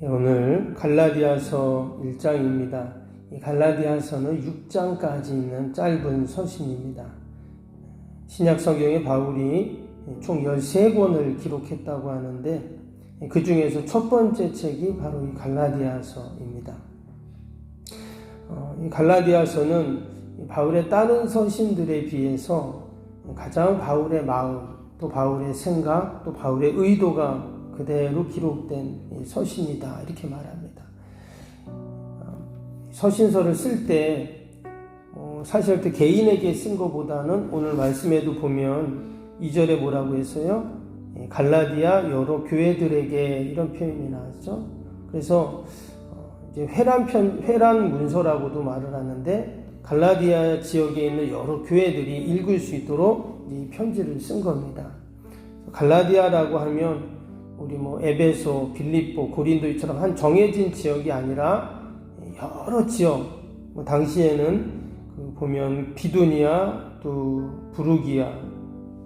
오늘 갈라디아서 1장입니다. 이 갈라디아서는 6장까지 있는 짧은 서신입니다. 신약 성경에 바울이 총 13권을 기록했다고 하는데 그 중에서 첫 번째 책이 바로 이 갈라디아서입니다. 이 갈라디아서는 바울의 다른 서신들에 비해서 가장 바울의 마음, 또 바울의 생각, 또 바울의 의도가 그대로 기록된 서신이다 이렇게 말합니다. 서신서를 쓸 때 사실 그 개인에게 쓴 것보다는 오늘 말씀에도 보면 2절에 뭐라고 했어요? 갈라디아 여러 교회들에게 이런 표현이 나왔죠. 그래서 이제 회란 문서라고도 말을 하는데 갈라디아 지역에 있는 여러 교회들이 읽을 수 있도록 이 편지를 쓴 겁니다. 갈라디아라고 하면 우리 에베소, 빌립보, 고린도처럼 한 정해진 지역이 아니라 여러 지역, 당시에는 보면 비두니아, 또 부르기아,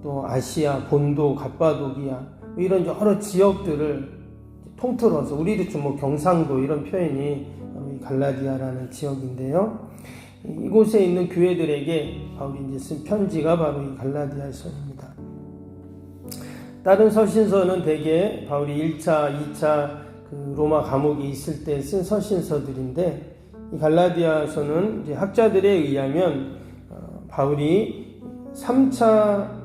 또 아시아, 본도, 갑바도기아 이런 여러 지역들을 통틀어서 우리도 좀 경상도 이런 표현이 갈라디아라는 지역인데요. 이곳에 있는 교회들에게 바울이 이제 쓴 편지가 바로 이 갈라디아서입니다. 다른 서신서는 대개 바울이 1차, 2차 로마 감옥에 있을 때 쓴 서신서들인데 이 갈라디아서는 이제 학자들에 의하면 바울이 3차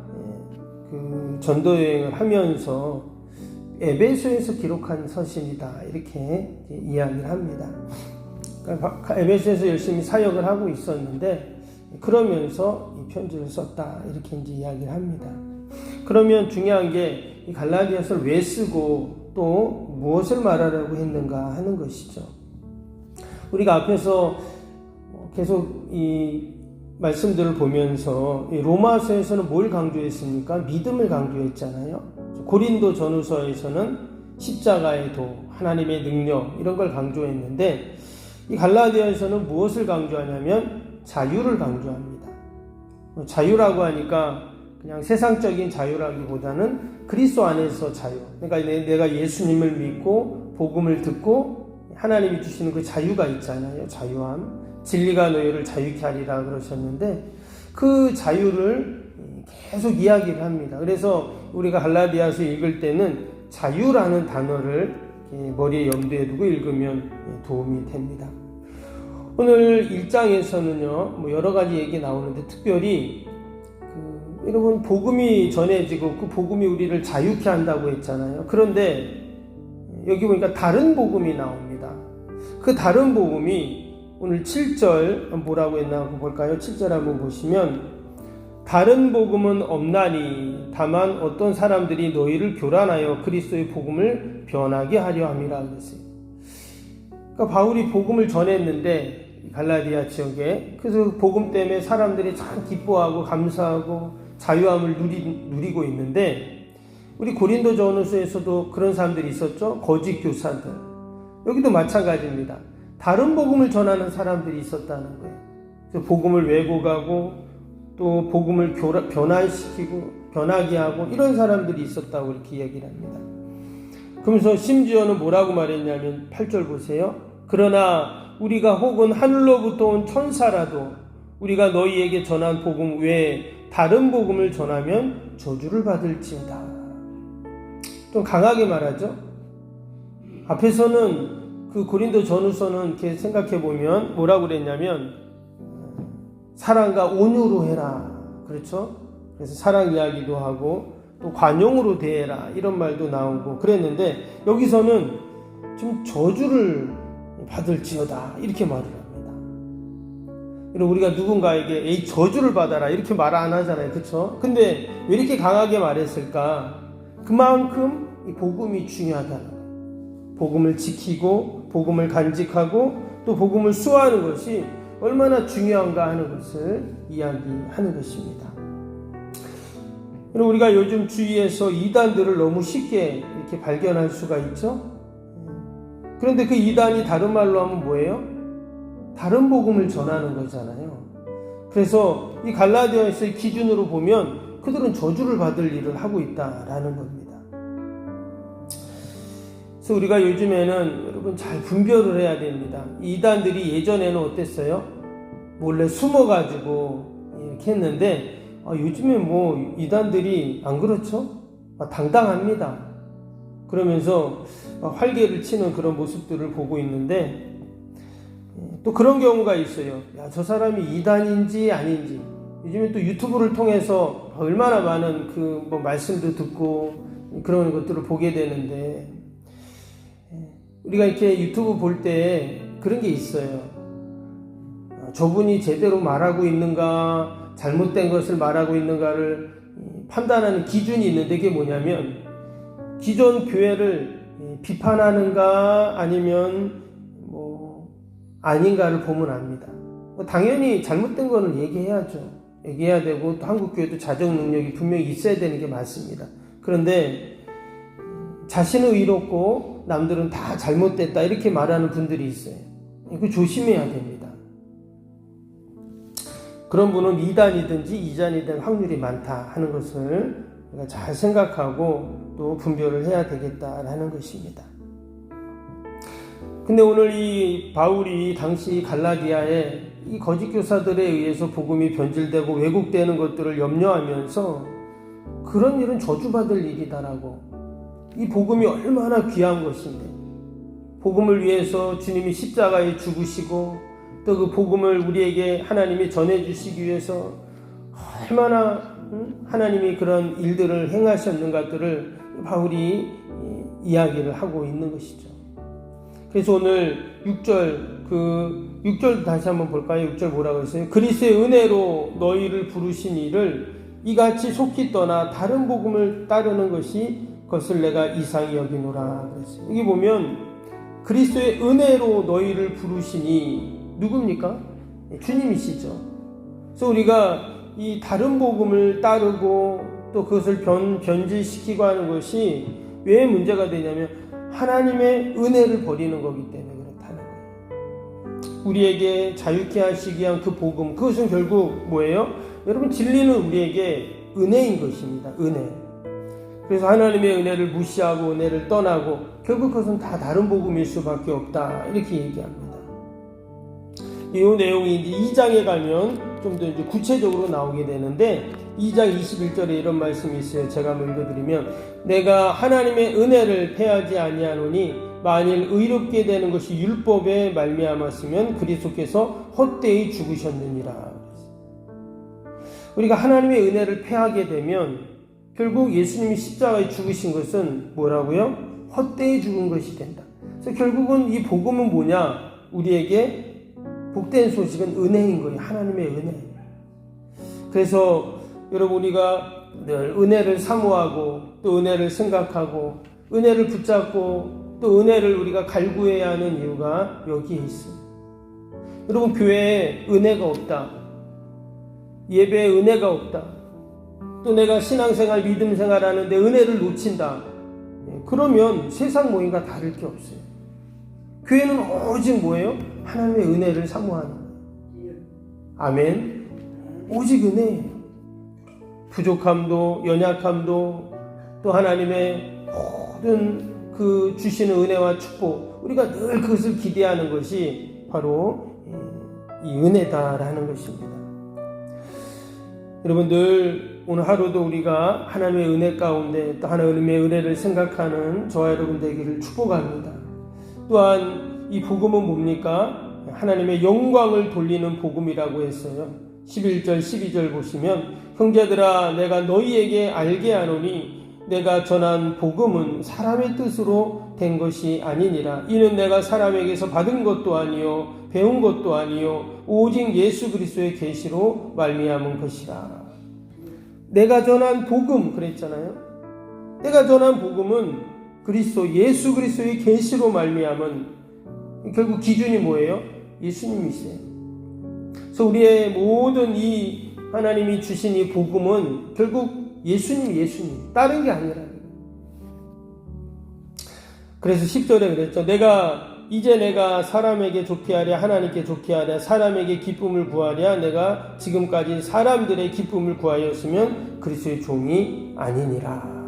전도 여행을 하면서 에베소에서 기록한 서신이다 이렇게 이야기를 합니다. 그러니까 에베소에서 열심히 사역을 하고 있었는데 그러면서 이 편지를 썼다 이렇게 이제 이야기를 합니다. 그러면 중요한 게 이 갈라디아서를 왜 쓰고 또 무엇을 말하려고 했는가 하는 것이죠. 우리가 앞에서 계속 이 말씀들을 보면서 이 로마서에서는 뭘 강조했습니까? 믿음을 강조했잖아요. 고린도 전후서에서는 십자가의 도, 하나님의 능력 이런 걸 강조했는데 이 갈라디아에서는 무엇을 강조하냐면 자유를 강조합니다. 자유라고 하니까 그냥 세상적인 자유라기보다는 그리스도 안에서 자유. 그러니까 내가 예수님을 믿고 복음을 듣고 하나님이 주시는 그 자유가 있잖아요. 자유함. 진리가 너희를 자유케 하리라 그러셨는데 그 자유를 계속 이야기를 합니다. 그래서 우리가 갈라디아서 읽을 때는 자유라는 단어를 머리에 염두에 두고 읽으면 도움이 됩니다. 오늘 1장에서는요, 여러 가지 얘기 나오는데 특별히 여러분 복음이 전해지고 그 복음이 우리를 자유케 한다고 했잖아요. 그런데 여기 보니까 다른 복음이 나옵니다. 그 다른 복음이 오늘 7절 뭐라고 했나 한번 볼까요? 7절 한번 보시면 다른 복음은 없나니 다만 어떤 사람들이 너희를 교란하여 그리스도의 복음을 변하게 하려 함이라 그랬어요. 그러니까 바울이 복음을 전했는데 갈라디아 지역에 그래서 복음 때문에 사람들이 참 기뻐하고 감사하고 자유함을 누리고 있는데 우리 고린도 전후서에서도 그런 사람들이 있었죠. 거짓 교사들. 여기도 마찬가지입니다. 다른 복음을 전하는 사람들이 있었다는 거예요. 그래서 복음을 왜곡하고 또 복음을 변화시키고 변하게 하고 이런 사람들이 있었다고 이렇게 이야기를 합니다. 그러면서 심지어는 뭐라고 말했냐면 8절 보세요. 그러나 우리가 혹은 하늘로부터 온 천사라도 우리가 너희에게 전한 복음 외에 다른 복음을 전하면 저주를 받을지어다. 좀 강하게 말하죠. 앞에서는 그 고린도 전후서는 이렇게 생각해 보면 뭐라고 그랬냐면 사랑과 온유로 해라. 그렇죠? 그래서 사랑 이야기도 하고 또 관용으로 대해라. 이런 말도 나오고 그랬는데 여기서는 좀 저주를 받을지어다. 이렇게 말을 합니다. 우리가 누군가에게 저주를 받아라 이렇게 말 안 하잖아요. 그렇죠? 근데 왜 이렇게 강하게 말했을까? 그만큼 이 복음이 중요하다는 거예요. 복음을 지키고 복음을 간직하고 또 복음을 수호하는 것이 얼마나 중요한가 하는 것을 이야기하는 것입니다. 우리가 요즘 주위에서 이단들을 너무 쉽게 이렇게 발견할 수가 있죠. 그런데 그 이단이 다른 말로 하면 뭐예요? 다른 복음을 전하는 거잖아요. 그래서 이 갈라디아서의 기준으로 보면 그들은 저주를 받을 일을 하고 있다라는 겁니다. 그래서 우리가 요즘에는 여러분 잘 분별을 해야 됩니다. 이단들이 예전에는 어땠어요? 몰래 숨어가지고 이렇게 했는데 요즘에 뭐 이단들이 안 그렇죠? 당당합니다. 그러면서 활개를 치는 그런 모습들을 보고 있는데 또 그런 경우가 있어요. 야, 저 사람이 이단인지 아닌지 요즘에 또 유튜브를 통해서 얼마나 많은 뭐 말씀도 듣고 그런 것들을 보게 되는데 우리가 이렇게 유튜브 볼 때 그런 게 있어요. 저분이 제대로 말하고 있는가 잘못된 것을 말하고 있는가를 판단하는 기준이 있는데 그게 뭐냐면 기존 교회를 비판하는가 아니면 아닌가를 보면 압니다. 당연히 잘못된 거는 얘기해야죠. 얘기해야 되고 또 한국교회도 자정 능력이 분명히 있어야 되는 게 맞습니다. 그런데 자신은 의롭고 남들은 다 잘못됐다 이렇게 말하는 분들이 있어요. 이거 조심해야 됩니다. 그런 분은 이단이든지 이단이 될 확률이 많다 하는 것을 우리가 잘 생각하고 또 분별을 해야 되겠다라는 것입니다. 근데 오늘 이 바울이 당시 갈라디아에 이 거짓 교사들에 의해서 복음이 변질되고 왜곡되는 것들을 염려하면서 그런 일은 저주받을 일이다라고, 이 복음이 얼마나 귀한 것인데 복음을 위해서 주님이 십자가에 죽으시고 또 그 복음을 우리에게 하나님이 전해주시기 위해서 얼마나 하나님이 그런 일들을 행하셨는가들을 바울이 이야기를 하고 있는 것이죠. 그래서 오늘 6절 다시 한번 볼까요? 6절 뭐라고 했어요? 그리스도의 은혜로 너희를 부르신 이를 이같이 속히 떠나 다른 복음을 따르는 것을 내가 이상히 여기노라 그랬어요. 여기 보면 그리스도의 은혜로 너희를 부르시니 누굽니까? 주님이시죠. 그래서 우리가 이 다른 복음을 따르고 또 그것을 변질시키고 하는 것이 왜 문제가 되냐면 하나님의 은혜를 버리는 거기 때문에 그렇다는 거예요. 우리에게 자유케 하시기 위한 그 복음, 그것은 결국 뭐예요? 여러분, 진리는 우리에게 은혜인 것입니다. 은혜. 그래서 하나님의 은혜를 무시하고 은혜를 떠나고 결국 그것은 다 다른 복음일 수밖에 없다 이렇게 얘기합니다. 이 내용이 이제 2장에 가면 좀 더 이제 구체적으로 나오게 되는데 2장 21절에 이런 말씀이 있어요. 제가 한번 읽어드리면 내가 하나님의 은혜를 패하지 아니하노니 만일 의롭게 되는 것이 율법에 말미암았으면 그리스도께서 헛되이 죽으셨느니라. 우리가 하나님의 은혜를 패하게 되면 결국 예수님이 십자가에 죽으신 것은 뭐라고요? 헛되이 죽은 것이 된다. 그래서 결국은 이 복음은 뭐냐? 우리에게 복된 소식은 은혜인 거예요. 하나님의 은혜. 그래서 여러분, 우리가 늘 은혜를 사모하고 또 은혜를 생각하고 은혜를 붙잡고 또 은혜를 우리가 갈구해야 하는 이유가 여기에 있어요. 여러분, 교회에 은혜가 없다, 예배에 은혜가 없다, 또 내가 신앙생활 믿음생활 하는데 은혜를 놓친다, 그러면 세상 모임과 다를 게 없어요. 교회는 오직 뭐예요? 하나님의 은혜를 사모하는 거예요. 아멘. 오직 은혜예요. 부족함도 연약함도 또 하나님의 모든 그 주시는 은혜와 축복, 우리가 늘 그것을 기대하는 것이 바로 이 은혜다라는 것입니다. 여러분, 늘 오늘 하루도 우리가 하나님의 은혜 가운데 또 하나님의 은혜를 생각하는 저와 여러분 되기를 축복합니다. 또한 이 복음은 뭡니까? 하나님의 영광을 돌리는 복음이라고 했어요. 11절 12절 보시면 형제들아 내가 너희에게 알게 하노니 내가 전한 복음은 사람의 뜻으로 된 것이 아니니라. 이는 내가 사람에게서 받은 것도 아니요 배운 것도 아니요 오직 예수 그리스도의 계시로 말미암은 것이라. 내가 전한 복음 그랬잖아요. 내가 전한 복음은 그리스도 예수 그리스도의 계시로 말미암은, 결국 기준이 뭐예요? 예수님이세요. 그래서 우리의 모든 이 하나님이 주신 이 복음은 결국 예수님, 다른 게 아니라. 그래서 10절에 그랬죠. 이제 내가 사람에게 좋게 하랴 하나님께 좋게 하랴 사람에게 기쁨을 구하랴 내가 지금까지 사람들의 기쁨을 구하였으면 그리스도의 종이 아니니라.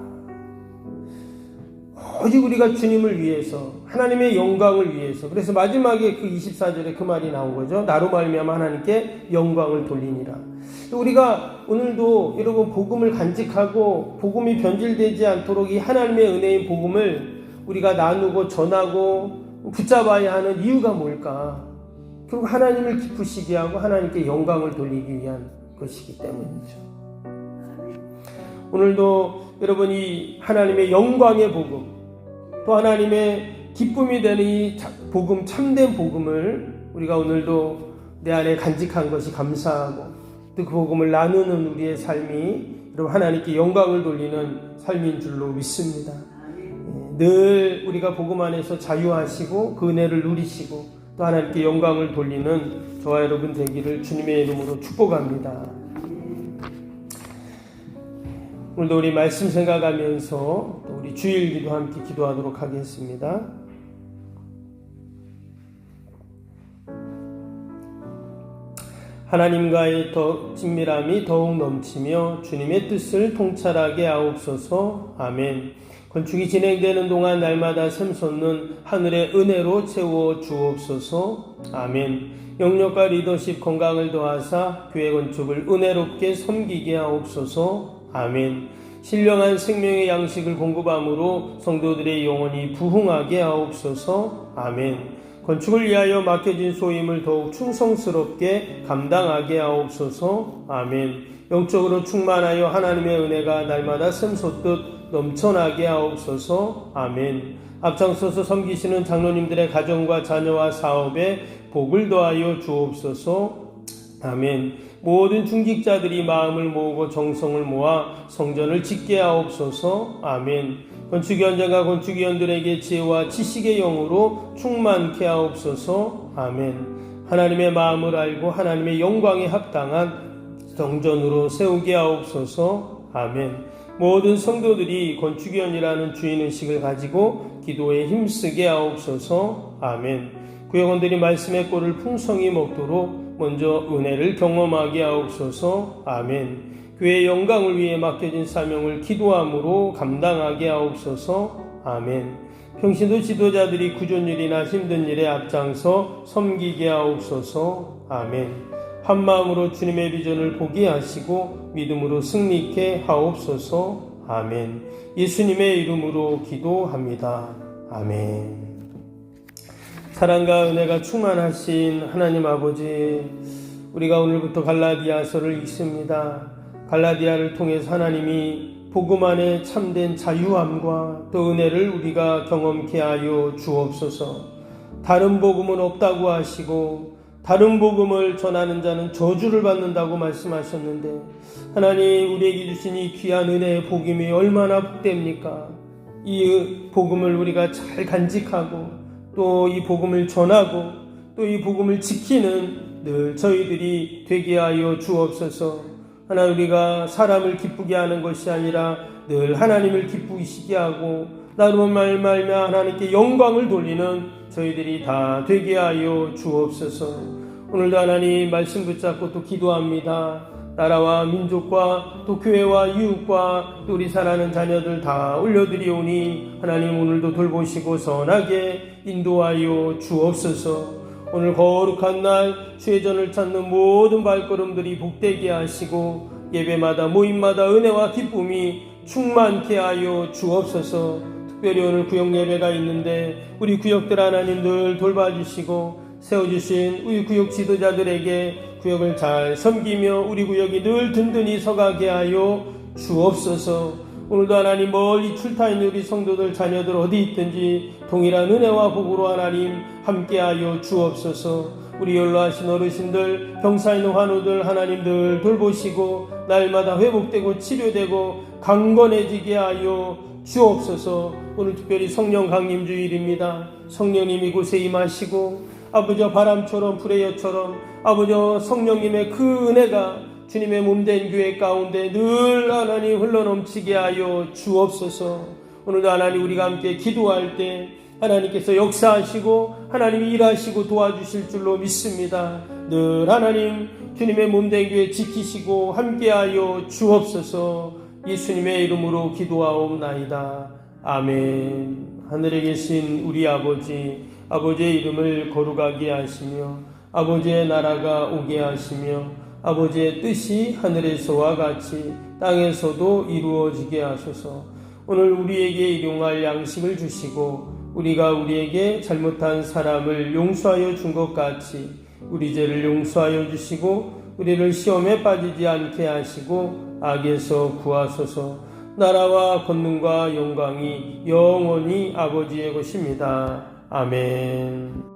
오직 우리가 주님을 위해서, 하나님의 영광을 위해서. 그래서 마지막에 그 24절에 그 말이 나온 거죠. 나로 말미암아 하나님께 영광을 돌리니라. 우리가 오늘도 여러분 복음을 간직하고 복음이 변질되지 않도록 이 하나님의 은혜인 복음을 우리가 나누고 전하고 붙잡아야 하는 이유가 뭘까? 결국 하나님을 기쁘시게 하고 하나님께 영광을 돌리기 위한 것이기 때문이죠. 오늘도 여러분이 하나님의 영광의 복음, 또 하나님의 기쁨이 되는 이 복음, 참된 복음을 우리가 오늘도 내 안에 간직한 것이 감사하고 또 그 복음을 나누는 우리의 삶이 여러분 하나님께 영광을 돌리는 삶인 줄로 믿습니다. 늘 우리가 복음 안에서 자유하시고 그 은혜를 누리시고 또 하나님께 영광을 돌리는 저와 여러분 되기를 주님의 이름으로 축복합니다. 오늘도 우리 말씀 생각하면서 또 우리 주일기도 함께 기도하도록 하겠습니다. 하나님과의 친밀함이 더욱 넘치며 주님의 뜻을 통찰하게 하옵소서. 아멘. 건축이 진행되는 동안 날마다 샘솟는 하늘의 은혜로 채워 주옵소서. 아멘. 영역과 리더십 건강을 더하사 교회 건축을 은혜롭게 섬기게 하옵소서. 아멘. 신령한 생명의 양식을 공급함으로 성도들의 영혼이 부흥하게 하옵소서. 아멘. 건축을 위하여 맡겨진 소임을 더욱 충성스럽게 감당하게 하옵소서. 아멘. 영적으로 충만하여 하나님의 은혜가 날마다 샘솟듯 넘쳐나게 하옵소서. 아멘. 앞장서서 섬기시는 장로님들의 가정과 자녀와 사업에 복을 더하여 주옵소서. 아멘. 모든 중직자들이 마음을 모으고 정성을 모아 성전을 짓게 하옵소서. 아멘. 건축위원장과 건축위원들에게 지혜와 지식의 영으로 충만케 하옵소서. 아멘. 하나님의 마음을 알고 하나님의 영광에 합당한 성전으로 세우게 하옵소서. 아멘. 모든 성도들이 건축위원이라는 주인의식을 가지고 기도에 힘쓰게 하옵소서. 아멘. 구역원들이 말씀의 꼴을 풍성히 먹도록 먼저 은혜를 경험하게 하옵소서. 아멘. 교회의 영광을 위해 맡겨진 사명을 기도함으로 감당하게 하옵소서. 아멘. 평신도 지도자들이 굳은 일이나 힘든 일에 앞장서 섬기게 하옵소서. 아멘. 한 마음으로 주님의 비전을 보게 하시고 믿음으로 승리케 하옵소서. 아멘. 예수님의 이름으로 기도합니다. 아멘. 사랑과 은혜가 충만하신 하나님 아버지, 우리가 오늘부터 갈라디아서를 읽습니다. 갈라디아를 통해서 하나님이 복음 안에 참된 자유함과 또 은혜를 우리가 경험케 하여 주옵소서. 다른 복음은 없다고 하시고 다른 복음을 전하는 자는 저주를 받는다고 말씀하셨는데, 하나님 우리에게 주신 이 귀한 은혜의 복음이 얼마나 복됩니까? 이 복음을 우리가 잘 간직하고 또 이 복음을 전하고 또 이 복음을 지키는 늘 저희들이 되게 하여 주옵소서. 하나님, 우리가 사람을 기쁘게 하는 것이 아니라 늘 하나님을 기쁘시게 하고 나로 말미암아 하나님께 영광을 돌리는 저희들이 다 되게 하여 주옵소서. 오늘도 하나님 말씀 붙잡고 또 기도합니다. 나라와 민족과 또 교회와 이웃과 또 우리 사랑하는 자녀들 다 올려드리오니 하나님 오늘도 돌보시고 선하게 인도하여 주옵소서. 오늘 거룩한 날 주의 전을 찾는 모든 발걸음들이 복되게 하시고 예배마다 모임마다 은혜와 기쁨이 충만케 하여 주옵소서. 특별히 오늘 구역 예배가 있는데 우리 구역들 하나님 늘 돌봐주시고 세워주신 우리 구역 지도자들에게 구역을 잘 섬기며 우리 구역이 늘 든든히 서가게 하여 주옵소서. 오늘도 하나님 멀리 출타 있는 우리 성도들 자녀들 어디 있든지 동일한 은혜와 복으로 하나님 함께하여 주옵소서. 우리 연로하신 어르신들, 병사 있는 환우들 하나님 늘 돌보시고 날마다 회복되고 치료되고 강건해지게 하여 주옵소서. 오늘 특별히 성령 강림 주일입니다. 성령님 이곳에 임하시고 아버지 바람처럼 불의 여처럼 아버지 성령님의 그 은혜가 주님의 몸된 교회 가운데 늘 하나님 흘러넘치게 하여 주옵소서. 오늘도 하나님 우리가 함께 기도할 때 하나님께서 역사하시고 하나님이 일하시고 도와주실 줄로 믿습니다. 늘 하나님 주님의 몸된 교회 지키시고 함께하여 주옵소서. 예수님의 이름으로 기도하옵나이다. 아멘. 하늘에 계신 우리 아버지, 아버지의 이름을 거룩하게 하시며 아버지의 나라가 오게 하시며 아버지의 뜻이 하늘에서와 같이 땅에서도 이루어지게 하소서. 오늘 우리에게 일용할 양식을 주시고 우리가 우리에게 잘못한 사람을 용서하여 준 것 같이 우리 죄를 용서하여 주시고 우리를 시험에 빠지지 않게 하시고 악에서 구하소서. 나라와 권능과 영광이 영원히 아버지의 것입니다. 아멘.